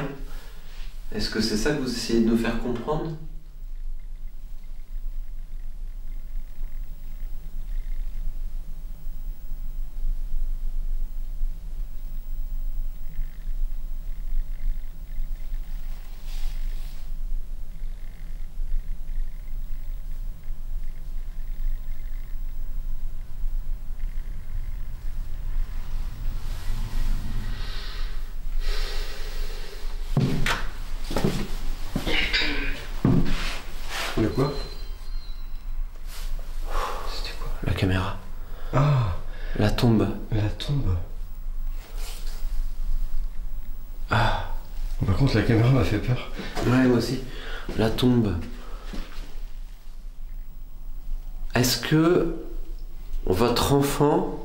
Est-ce que c'est ça que vous essayez de nous faire comprendre? De quoi? C'était quoi? La caméra. Ah, La tombe. la tombe. Ah. Par contre, la caméra m'a fait peur. Ouais, moi aussi. La tombe. Est-ce que votre enfant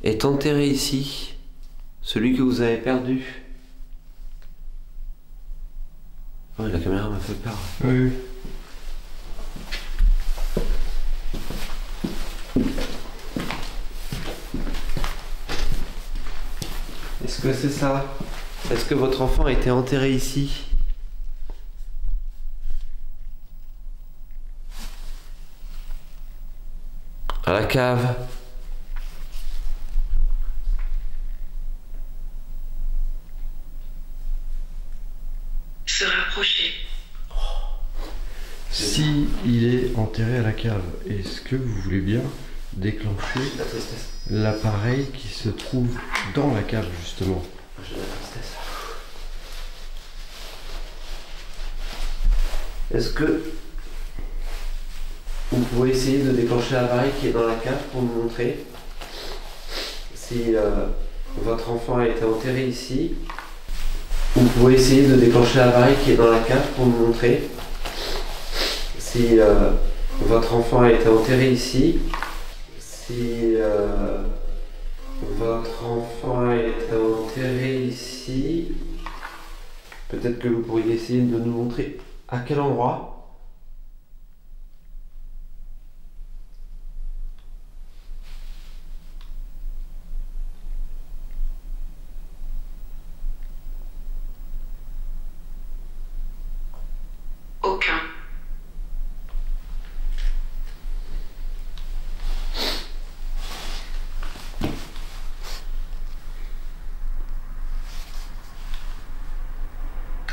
est enterré ici? Celui que vous avez perdu? Ouais, la caméra m'a fait peur. Oui. Est-ce que c'est ça? Est-ce que votre enfant a été enterré ici? À la cave? Se rapprocher. Si il est enterré à la cave, est-ce que vous voulez bien déclencher La tristesse. l'appareil qui se trouve dans la cave justement? J'ai la tristesse. Est-ce que vous pouvez essayer de déclencher l'appareil qui est dans la cave pour nous montrer si votre enfant a été enterré ici? Vous pouvez essayer de déclencher l'appareil qui est dans la cave pour nous montrer si votre enfant a été enterré ici. Si votre enfant a été enterré ici, peut-être que vous pourriez essayer de nous montrer À quel endroit? Aucun.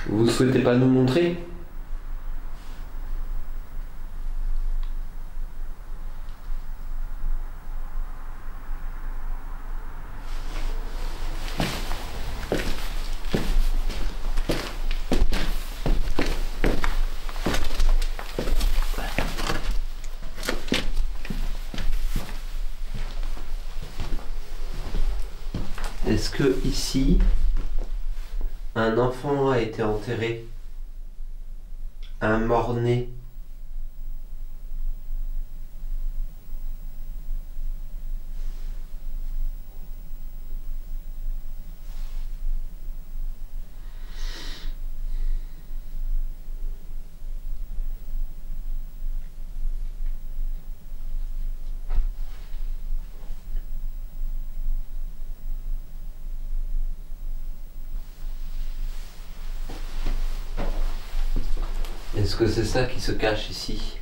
Vous souhaitez pas nous montrer? Est-ce que ici, un enfant a été enterré? Un mort-né? Est-ce que c'est ça qui se cache ici?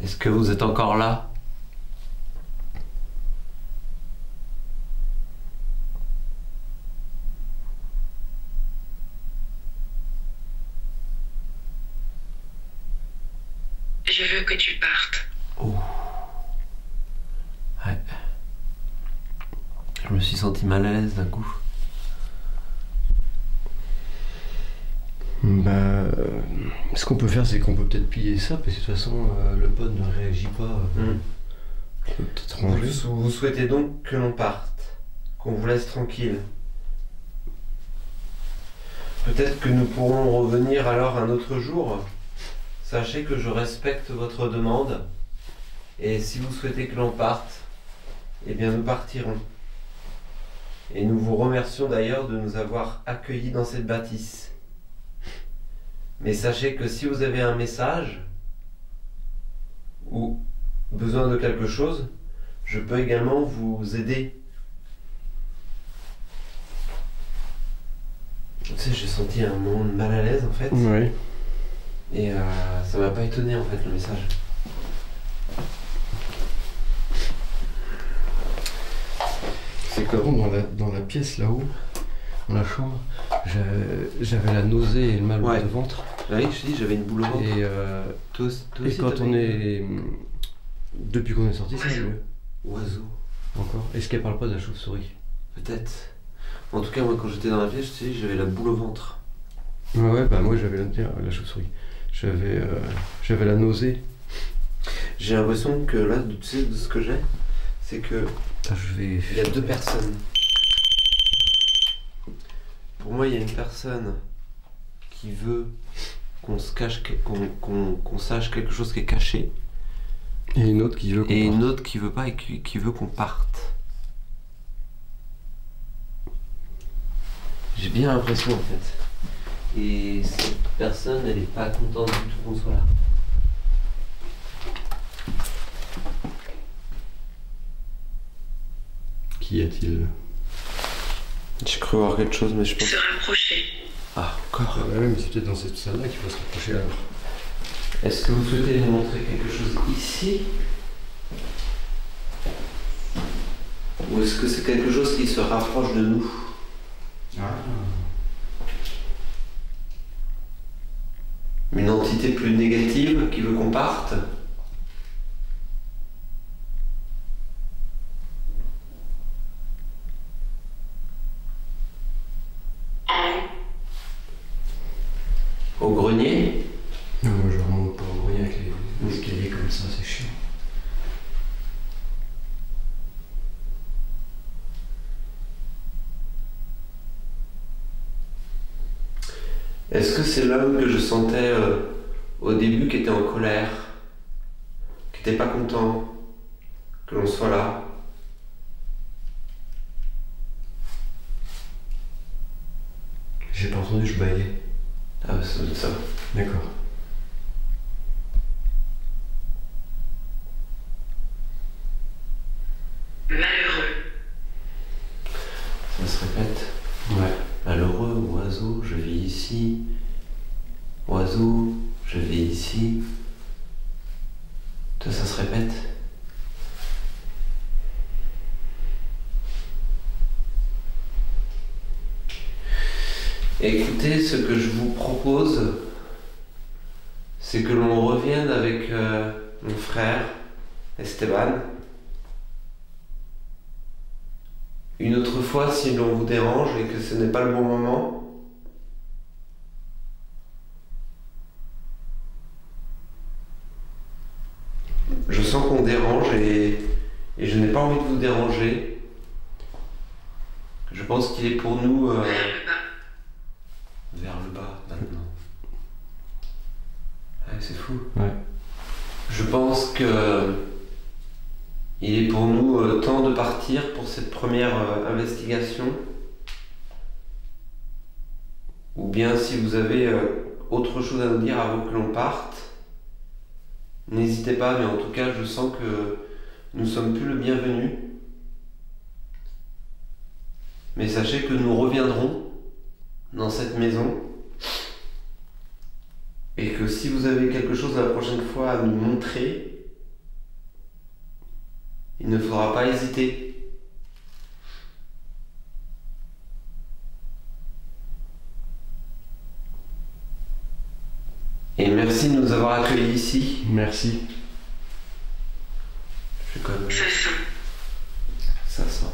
Est-ce que vous êtes encore là? Je veux que tu partes. Oh. Ouais. Je me suis senti mal à l'aise d'un coup. Bah, ce qu'on peut faire, c'est qu'on peut peut-être plier ça, parce que de toute façon, le pod ne réagit pas. On peut peut-être ranger. Vous souhaitez donc que l'on parte, qu'on vous laisse tranquille. Peut-être que nous pourrons revenir alors un autre jour. Sachez que je respecte votre demande. Et si vous souhaitez que l'on parte, eh bien nous partirons. Et nous vous remercions d'ailleurs de nous avoir accueillis dans cette bâtisse. Mais sachez que si vous avez un message ou besoin de quelque chose, je peux également vous aider. Tu sais, j'ai senti un moment de mal à l'aise en fait. Ouais. Et ça m'a pas étonné en fait le message. C'est comme dans la pièce là-haut, dans la chambre, j'avais la nausée et le mal Ouais. de ventre. Oui, je te dis, j'avais une boule au ventre. Et, Toi et aussi, quand t'avais on est. Depuis qu'on est sorti, ça va mieux. Oiseau. Encore. Est-ce qu'elle parle pas de la chauve-souris? Peut-être. En tout cas, moi quand j'étais dans la pièce, je te dis, j'avais la boule au ventre. Ouais, bah moi j'avais la chauve-souris. J'avais la nausée. J'ai l'impression que là, tu sais, de ce que j'ai, c'est que Ah, je vais. il y a deux personnes. Pour moi, il y a une personne qui veut qu'on se cache, qu'on sache quelque chose qui est caché, Et une autre qui veut qu'on et parte. une autre qui veut pas et qui veut qu'on parte. J'ai bien l'impression en fait. Et cette personne, elle est pas contente du tout qu'on soit là. Qui a-t-il? J'ai cru voir quelque chose, mais je pense. Se rapprocher. Ah, encore. Ah bah ouais, mais c'est peut-être dans cette salle-là qu'il faut se rapprocher alors. Est-ce que vous souhaitez nous montrer quelque chose ici? Ou est-ce que c'est quelque chose qui se rapproche de nous? Une entité plus négative qui veut qu'on parte? En haut. Au grenier? Non, moi je remonte pas au grenier avec les escaliers comme ça, c'est chiant. Est-ce que c'est l'homme que je sentais au début qui étaient en colère, qui n'étaient pas contents que l'on soit là. J'ai pas entendu, je baillais. Ah, ça doit être ça. D'accord. Malheureux. Ça se répète. Ouais. Malheureux, oiseau, je vis ici. Oiseau, je vis ici. Tout ça se répète. Et écoutez, ce que je vous propose, c'est que l'on revienne avec mon frère, Esteban. Une autre fois, si l'on vous dérange et que ce n'est pas le bon moment, je sens qu'on dérange et je n'ai pas envie de vous déranger. Je pense qu'il est pour nous Vers le bas. vers le bas maintenant. Ouais, c'est fou. Ouais. Je pense que il est pour nous temps de partir pour cette première investigation. Ou bien si vous avez autre chose à nous dire avant que l'on parte, n'hésitez pas, mais en tout cas je sens que nous sommes plus le bienvenu. Mais sachez que nous reviendrons dans cette maison et que si vous avez quelque chose la prochaine fois à nous montrer, il ne faudra pas hésiter. Et merci de nous avoir accueillis ici. Merci. Je vais quand même... Ça sent. Ça sent.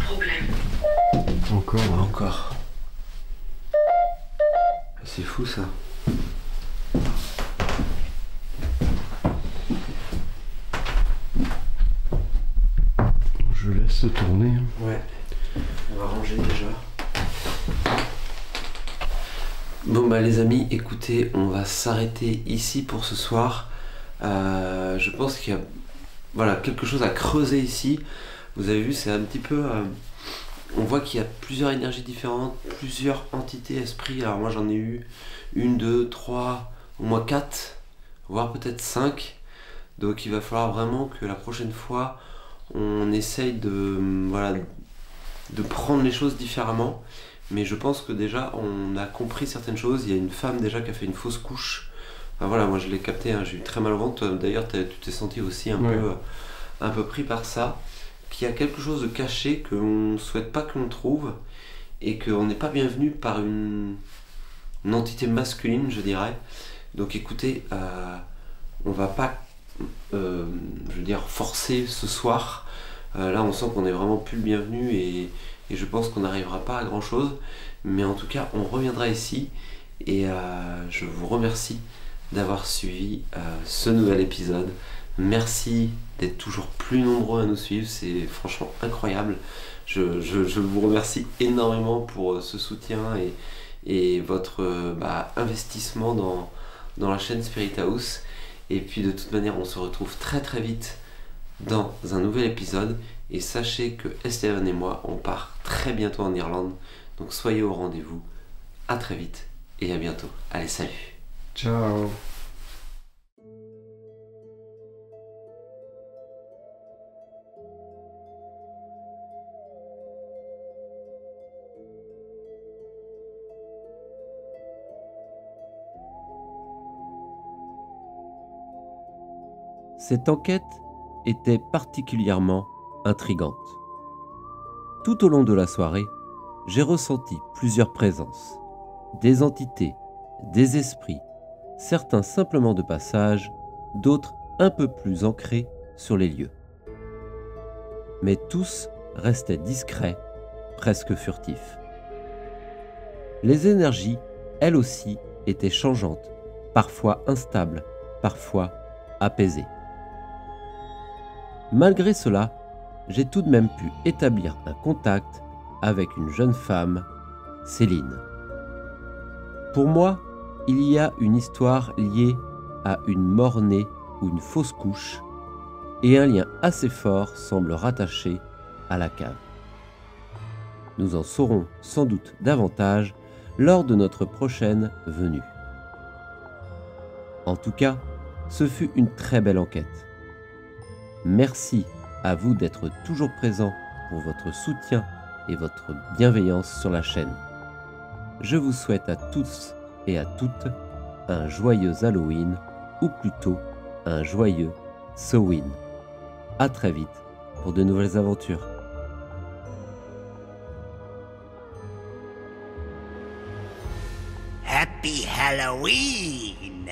Problème. Encore. Hein. Encore. C'est fou ça. Je laisse tourner. Ouais. On va ranger déjà. Bon bah les amis, écoutez, on va s'arrêter ici pour ce soir. Je pense qu'il y a voilà, quelque chose à creuser ici. Vous avez vu, c'est un petit peu... on voit qu'il y a plusieurs énergies différentes, plusieurs entités, esprits. Alors moi j'en ai eu 1, 2, 3, au moins 4, voire peut-être 5. Donc il va falloir vraiment que la prochaine fois, on essaye de, voilà, de prendre les choses différemment. Mais je pense que déjà on a compris certaines choses. Il y a une femme déjà qui a fait une fausse couche. Enfin, voilà, moi je l'ai capté, hein, j'ai eu très mal au ventre. D'ailleurs tu t'es senti aussi un peu pris par ça. Qu'il y a quelque chose de caché qu'on ne souhaite pas que l'on trouve et qu'on n'est pas bienvenu par une entité masculine, je dirais. Donc écoutez, on va pas je veux dire forcer ce soir. Là on sent qu'on est vraiment plus le bienvenu et je pense qu'on n'arrivera pas à grand chose, mais en tout cas on reviendra ici et je vous remercie d'avoir suivi ce nouvel épisode. Merci d'être toujours plus nombreux à nous suivre, c'est franchement incroyable. Je vous remercie énormément pour ce soutien et votre investissement dans la chaîne Spirit House. Et puis de toute manière on se retrouve très très vite dans un nouvel épisode et sachez que Esteban et moi on part très bientôt en Irlande, donc soyez au rendez-vous. À très vite et à bientôt. Allez, salut. Ciao. Cette enquête était particulièrement intrigante. Tout au long de la soirée, j'ai ressenti plusieurs présences, des entités, des esprits, certains simplement de passage, d'autres un peu plus ancrés sur les lieux. Mais tous restaient discrets, presque furtifs. Les énergies, elles aussi, étaient changeantes, parfois instables, parfois apaisées. Malgré cela, j'ai tout de même pu établir un contact avec une jeune femme, Céline. Pour moi, il y a une histoire liée à une mort-née ou une fausse couche, et un lien assez fort semble rattaché à la cave. Nous en saurons sans doute davantage lors de notre prochaine venue. En tout cas, ce fut une très belle enquête. Merci à vous d'être toujours présents pour votre soutien et votre bienveillance sur la chaîne. Je vous souhaite à tous et à toutes un joyeux Halloween, ou plutôt un joyeux Samhain. À très vite pour de nouvelles aventures. Happy Halloween!